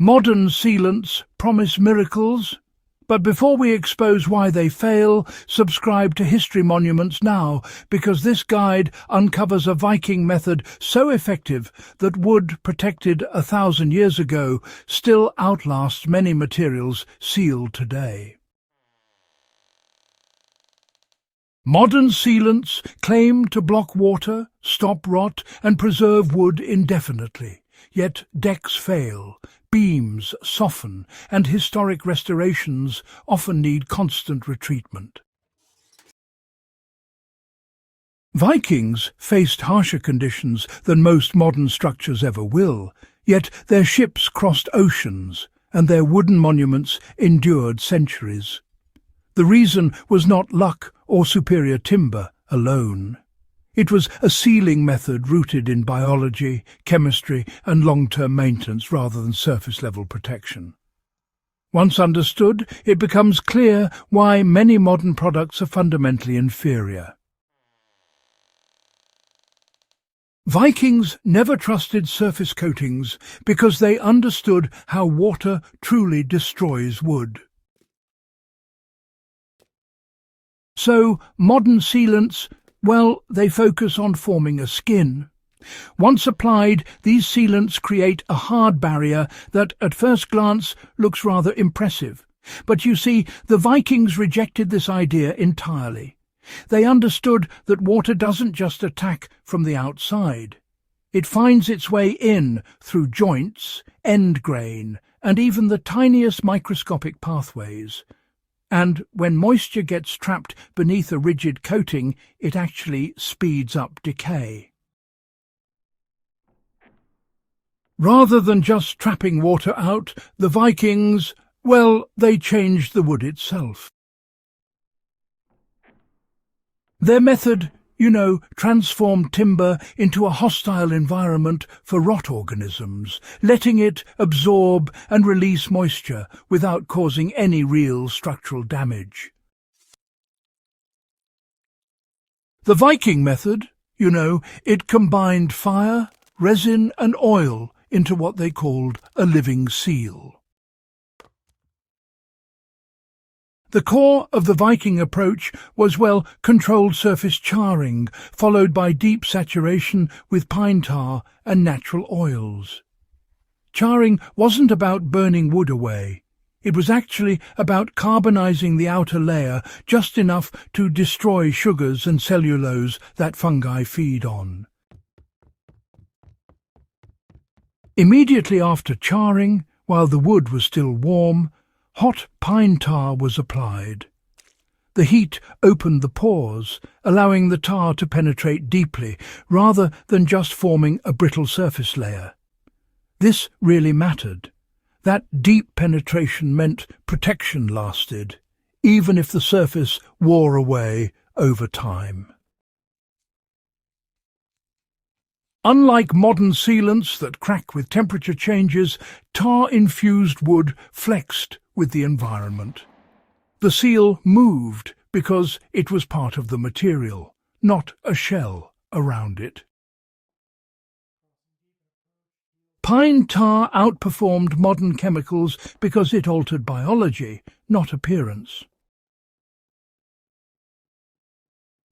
Modern sealants promise miracles, but before we expose why they fail, subscribe to History Monuments now, because this guide uncovers a Viking method so effective that wood protected 1,000 years ago still outlasts many materials sealed today. Modern sealants claim to block water, stop rot, and preserve wood indefinitely, yet decks fail. Beams soften, and historic restorations often need constant retreatment. Vikings faced harsher conditions than most modern structures ever will, yet their ships crossed oceans, and their wooden monuments endured centuries. The reason was not luck or superior timber alone. It was a sealing method rooted in biology, chemistry, and long-term maintenance rather than surface-level protection. Once understood, it becomes clear why many modern products are fundamentally inferior. Vikings never trusted surface coatings because they understood how water truly destroys wood. So, modern sealants, well, they focus on forming a skin. Once applied, these sealants create a hard barrier that, at first glance, looks rather impressive. But you see, the Vikings rejected this idea entirely. They understood that water doesn't just attack from the outside. It finds its way in through joints, end grain, and even the tiniest microscopic pathways. And when moisture gets trapped beneath a rigid coating, it actually speeds up decay. Rather than just trapping water out, the Vikings, well, they changed the wood itself. Their method, transformed timber into a hostile environment for rot organisms, letting it absorb and release moisture without causing any real structural damage. The Viking method, it combined fire, resin and oil into what they called a living seal. The core of the Viking approach was, controlled surface charring, followed by deep saturation with pine tar and natural oils. Charring wasn't about burning wood away. It was actually about carbonizing the outer layer just enough to destroy sugars and cellulose that fungi feed on. Immediately after charring, while the wood was still warm, hot pine tar was applied. The heat opened the pores, allowing the tar to penetrate deeply, rather than just forming a brittle surface layer. This really mattered. That deep penetration meant protection lasted, even if the surface wore away over time. Unlike modern sealants that crack with temperature changes, tar-infused wood flexed with the environment. The seal moved because it was part of the material, not a shell around it. Pine tar outperformed modern chemicals because it altered biology, not appearance.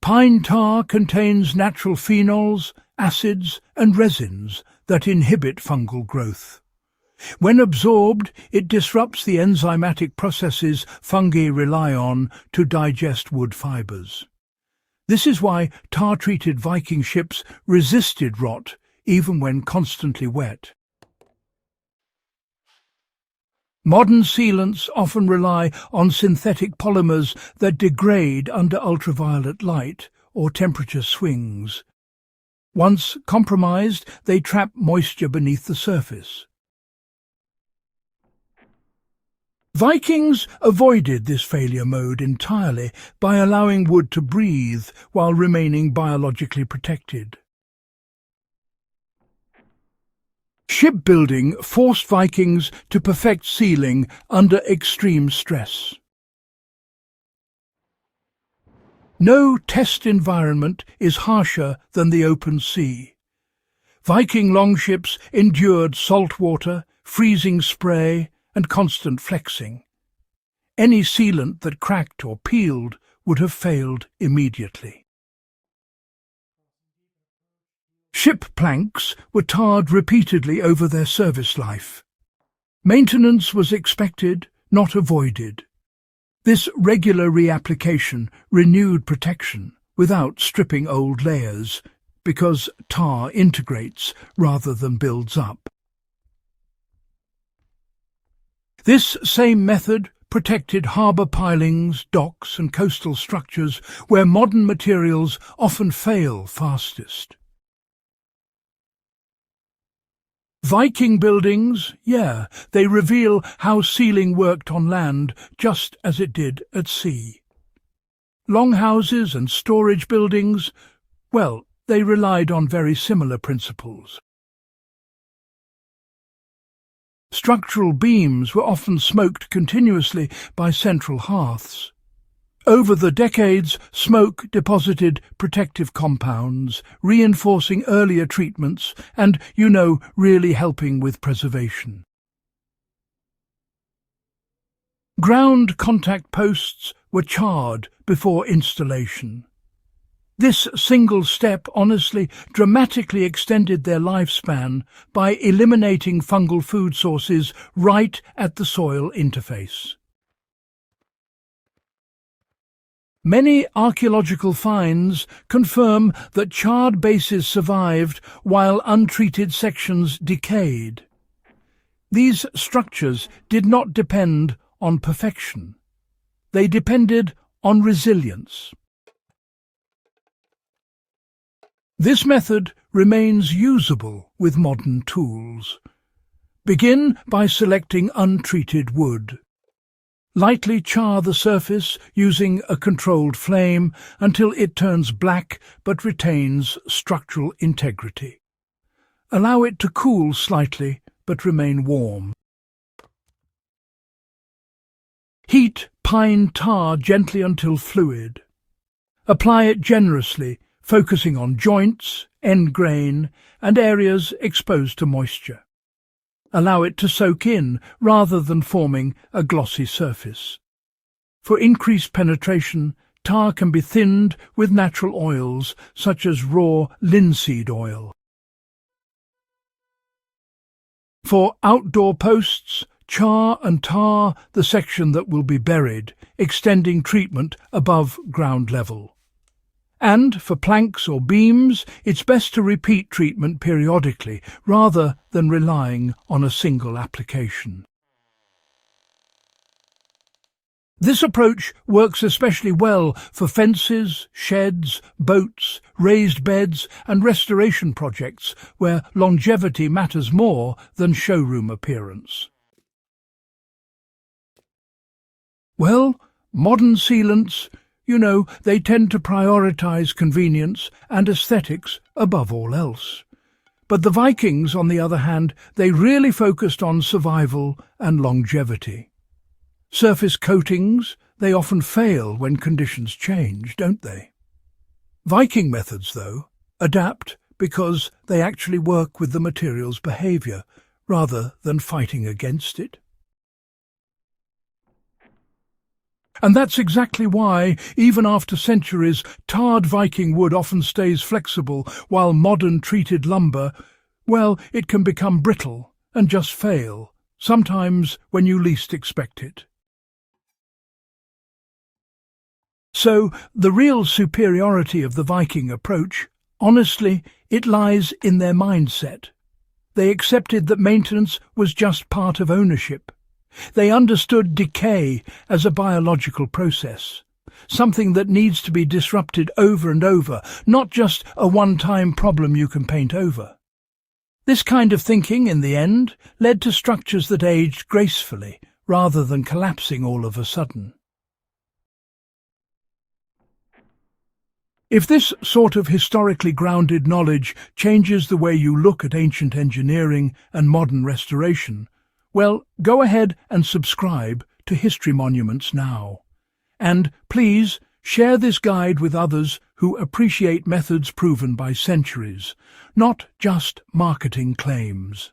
Pine tar contains natural phenols, acids and resins that inhibit fungal growth. When absorbed, it disrupts the enzymatic processes fungi rely on to digest wood fibers. This is why tar-treated Viking ships resisted rot even when constantly wet. Modern sealants often rely on synthetic polymers that degrade under ultraviolet light or temperature swings. Once compromised, they trap moisture beneath the surface. Vikings avoided this failure mode entirely by allowing wood to breathe while remaining biologically protected. Shipbuilding forced Vikings to perfect sealing under extreme stress. No test environment is harsher than the open sea. Viking longships endured salt water, freezing spray, and constant flexing. Any sealant that cracked or peeled would have failed immediately. Ship planks were tarred repeatedly over their service life. Maintenance was expected, not avoided. This regular reapplication renewed protection without stripping old layers, because tar integrates rather than builds up. This same method protected harbour pilings, docks and coastal structures where modern materials often fail fastest. Viking buildings, they reveal how sealing worked on land just as it did at sea. Longhouses and storage buildings, they relied on very similar principles. Structural beams were often smoked continuously by central hearths. Over the decades, smoke deposited protective compounds, reinforcing earlier treatments and, really helping with preservation. Ground contact posts were charred before installation. This single step honestly dramatically extended their lifespan by eliminating fungal food sources right at the soil interface. Many archaeological finds confirm that charred bases survived while untreated sections decayed. These structures did not depend on perfection. They depended on resilience. This method remains usable with modern tools. Begin by selecting untreated wood. Lightly char the surface using a controlled flame until it turns black but retains structural integrity. Allow it to cool slightly but remain warm. Heat pine tar gently until fluid. Apply it generously, focusing on joints, end grain, and areas exposed to moisture. Allow it to soak in rather than forming a glossy surface. For increased penetration, tar can be thinned with natural oils such as raw linseed oil. For outdoor posts, char and tar the section that will be buried, extending treatment above ground level. And for planks or beams, it's best to repeat treatment periodically rather than relying on a single application. This approach works especially well for fences, sheds, boats, raised beds and restoration projects where longevity matters more than showroom appearance. Modern sealants, they tend to prioritize convenience and aesthetics above all else. But the Vikings, on the other hand, they really focused on survival and longevity. Surface coatings, they often fail when conditions change, don't they? Viking methods, though, adapt because they actually work with the material's behaviour rather than fighting against it. And that's exactly why, even after centuries, tarred Viking wood often stays flexible, while modern treated lumber, it can become brittle and just fail, sometimes when you least expect it. So, the real superiority of the Viking approach, honestly, it lies in their mindset. They accepted that maintenance was just part of ownership. They understood decay as a biological process, something that needs to be disrupted over and over, not just a one-time problem you can paint over. This kind of thinking, in the end, led to structures that aged gracefully, rather than collapsing all of a sudden. If this sort of historically grounded knowledge changes the way you look at ancient engineering and modern restoration, go ahead and subscribe to History Monuments now. And please share this guide with others who appreciate methods proven by centuries, not just marketing claims.